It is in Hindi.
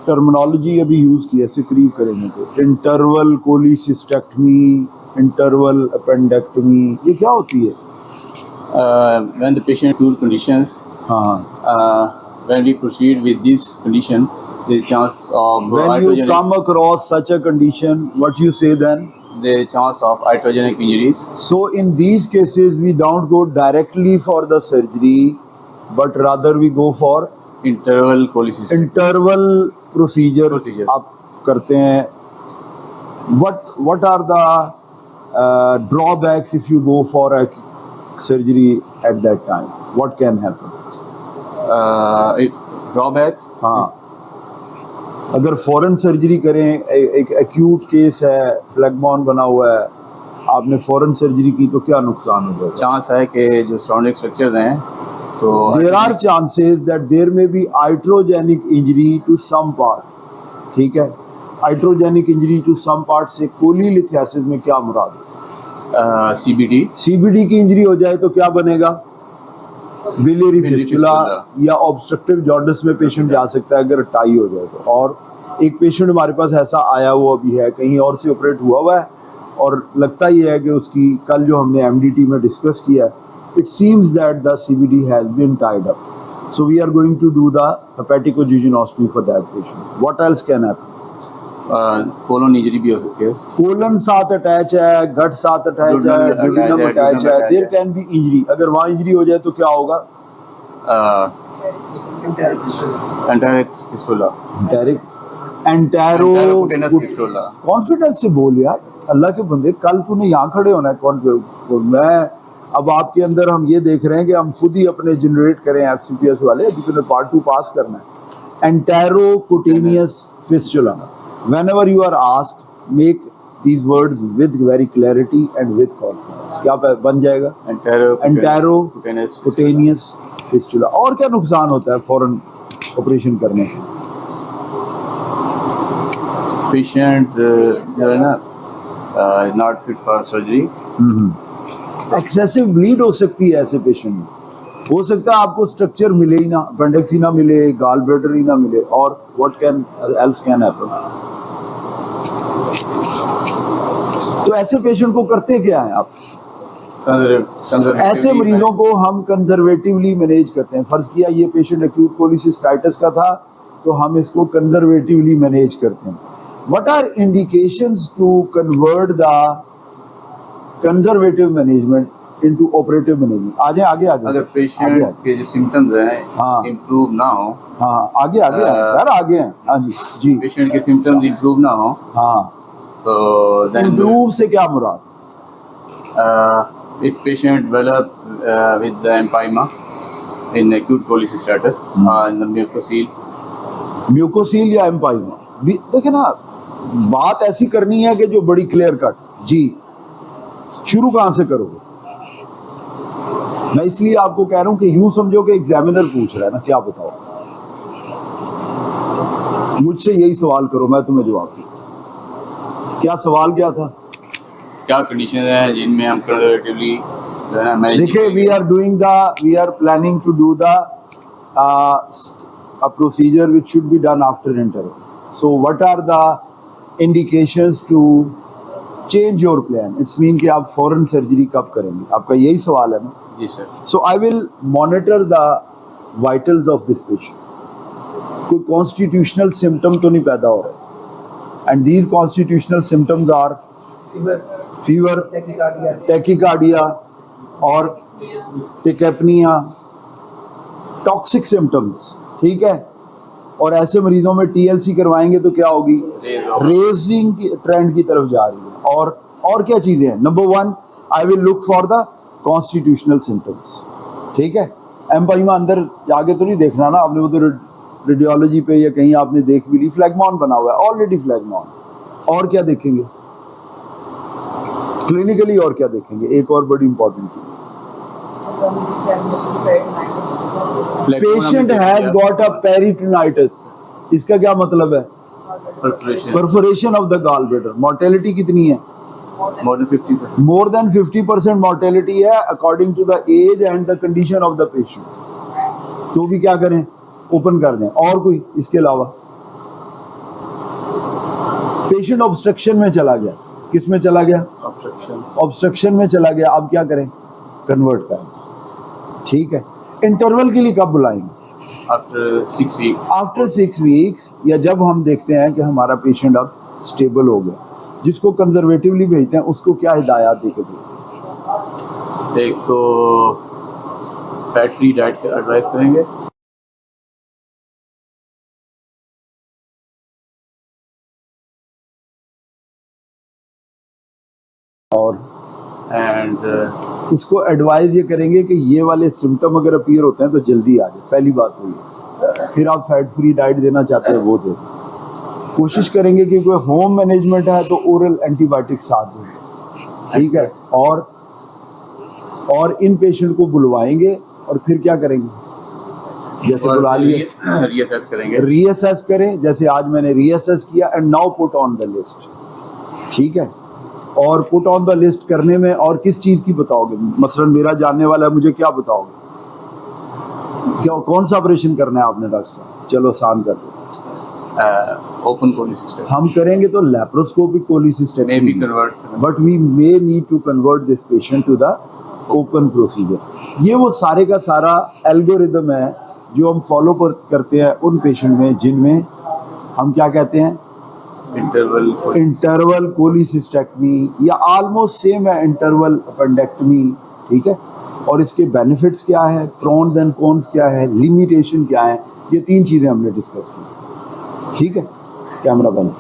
टर्मिनोलॉजी अभी यूज़ की है, ऐसे करीब करेंगे तो इंटरवल कोलिसिस्टेक्टमी, इंटरवल अपेंडेक्टमी, ये क्या होती है? When the patient acute conditions, हाँ, when we proceed with this condition, the chance of when you come across such a condition, what you say then? the chance of iatrogenic injuries. So in these cases we don't go directly for the surgery, but rather we go for Interval cholecystectomy. Interval procedure आप करते हैं. What are the drawbacks if you go for a surgery at that time? What can happen? If drawback, हाँ, अगर फॉरेन सर्जरी करें, एक एक्यूट केस है, फ्लैगमॉन बना हुआ है, आपने फॉरेन सर्जरी की तो क्या नुकसान हो जाएगा? चांस है कि जो सराउंडिंग स्ट्रक्चर्स हैं तो there are chances that there may be iatrogenic injury to some part. ठीक है, iatrogenic injury to some part से कोलीलिथियासिस में क्या मुराद है? सीबीडी की इंजरी हो जाए तो क्या बनेगा? बिलियरी फिस्टुला या ऑब्स्ट्रक्टिव जॉन्डिस में पेशेंट जा सकता है अगर टाई हो जाए तो. और एक पेशेंट हमारे पास ऐसा आया हुआ भी है, कहीं और से ऑपरेट हुआ है, और लगता ही है कि उसकी कल जो हमने एमडीटी में डिस्कस किया, it seems that the CBD has been tied up, so we are going to do the hepaticojejunostomy for that patient. What else can happen? Colon injury भी हो सकती है. कोलन साथ अटैच है, गट साथ अटैच है, ड्यूडेनम अटैच है, देयर कैन बी इंजरी. अगर वहाँ इंजरी हो जाए तो क्या होगा? कॉन्फिडेंस से बोल यार, अल्लाह के बंदे, कल तूने यहाँ खड़े होना है. मैं अब आपके अंदर हम ये देख रहे हैं कि हम खुद ही अपने जनरेट करें एफसीपीएस वाले, अभी तूने पार्ट 2 पास करना है. एंटेरोकुटेनियस fistula. Whenever you are asked, make these words with very clarity and with confidence. क्या बन जाएगा? एंटेरोकुटेनियस फिस्टुला. और क्या नुकसान होता है फॉरेन ऑपरेशन करने से? पेशेंट जो है ना not fit for surgery. Excessive bleed हो सकती है ऐसे पेशेंट में. हो सकता है आपको स्ट्रक्चर मिले ही ना, अपेंडिक्स ही ना मिले, गॉल ब्लैडर ही ना मिले, और what can else can happen? तो ऐसे पेशेंट को करते क्या है आप? ऐसे मरीजों को हम कंजर्वेटिवली मैनेज करते हैं. फर्ज किया ये पेशेंट एक्यूट कोलिसिस्टाइटिस का था तो हम इसको कंजर्वेटिवली मैनेज करते हैं. What are indications to convert the conservative management into operative management? आगे अगर पेशेंट के जो सिम्टम्स हैं इंप्रूव ना हो. हाँ, आगे सर, आगे हैं. हाँ जी. पेशेंट के सिम्टम्स इंप्रूव ना हो. हाँ, तो इंप्रूव से क्या मुराद? If patient develop with the empyema in acute cholecystitis in the म्यूकोसील या एम्पाइमा, देखिए ना, बात ऐसी करनी है कि जो बड़ी क्लियर कट. जी, शुरू कहाँ से करोगे? मैं इसलिए आपको कह रहा हूँ कि यूं समझो कि एग्जामिनर पूछ रहा है ना, क्या बताओ, मुझसे यही सवाल करो, मैं तुम्हें जवाब दूँ. क्या सवाल क्या था? क्या कंडीशन है जिनमें हम कंजर्वेटिवली जो है ना? देखिए, we are planning to do the a procedure which should be done after interval. So what are the indications to change your plan? It's mean कि आप foreign surgery कब करेंगे? आपका यही सवाल है ना? जी sir. So I will monitor the vitals of this patient. कोई constitutional symptom तो नहीं पैदा हो रहा है. And these constitutional symptoms are fever, tachycardia और tachypnea, toxic symptoms. ठीक है. और ऐसे मरीजों में टीएलसी करवाएंगे तो क्या होगी? रेजिंग की ट्रेंड की तरफ जा रही है. और क्या चीजें हैं? Number 1, I will look for the constitutional symptoms. ठीक है. एम्पाइमा अंदर जाके तो नहीं देखना ना आपने, वो तो रेडियोलॉजी पे या कहीं आपने देख भी ली, फ्लैगमॉन बना हुआ है ऑलरेडी, फ्लैगमॉन. और क्या देखेंगे क्लिनिकली? और क्या देखेंगे? एक और बड़ी इंपॉर्टेंट चीज, patient has got a peritonitis. इसका क्या मतलब है? Perforation of the gall bladder. Mortality कितनी है? मोर देन 50% मोर्टेलिटी है according to the age and the condition of the patient. तो भी क्या करें? ओपन कर दें. और कोई इसके अलावा? पेशेंट ऑब्स्ट्रक्शन में चला गया, किस में चला गया? ऑब्स्ट्रक्शन में चला गया। अब क्या करें? कन्वर्ट करें। ठीक है, इंटरवल के लिए कब बुलाएंगे? After 6 weeks. आफ्टर 6 वीक्स, या जब हम देखते हैं कि हमारा पेशेंट अब स्टेबल हो गया। जिसको कंजर्वेटिवली भेजते हैं उसको क्या हिदायत दे के भेजते हैं? एक तो फैट फ्री डाइट एडवाइस करेंगे, और एंड उसको एडवाइस ये करेंगे कि ये वाले सिम्टम अगर अपीयर होते हैं तो जल्दी आ जाए। पहली बात तो ये। फिर आप फैट फ्री डाइट देना चाहते हैं वो दे दें। कोशिश करेंगे कि कोई होम मैनेजमेंट है तो ओरल एंटीबायोटिक साथ दें। ठीक है, और इन पेशेंट को बुलवाएंगे और फिर क्या करेंगे? जैसे बुला लिए, रीअसेस करेंगे। रीअसेस करें, जैसे आज मैंने रीअसेस किया and now put on the list. ठीक है, और पुट ऑन द लिस्ट करने में और किस चीज़ की बताओगे? मसलन मेरा जानने वाला है, मुझे क्या बताओगे? क्या कौन सा ऑपरेशन करना है आपने डॉक्टर साहब? चलो आसान कर दो। ओपन कोलिसिस्टेक्टमी हम करेंगे तो laparoscopic cholecystectomy, may be convert, but we may need to convert this patient to the open procedure. ये वो सारे का सारा एल्गोरिदम है जो हम फॉलो करते हैं उन पेशेंट में जिनमें हम क्या कहते हैं? इंटरवल कोलिसिस्टेक्टमी, या ऑलमोस्ट सेम है इंटरवल अपेंडेक्टमी। ठीक है, और इसके बेनिफिट्स क्या है, प्रॉन्स एंड कॉन्स क्या है, लिमिटेशन क्या है, ये 3 चीज़ें हमने डिस्कस की। ठीक है, कैमरा बंद।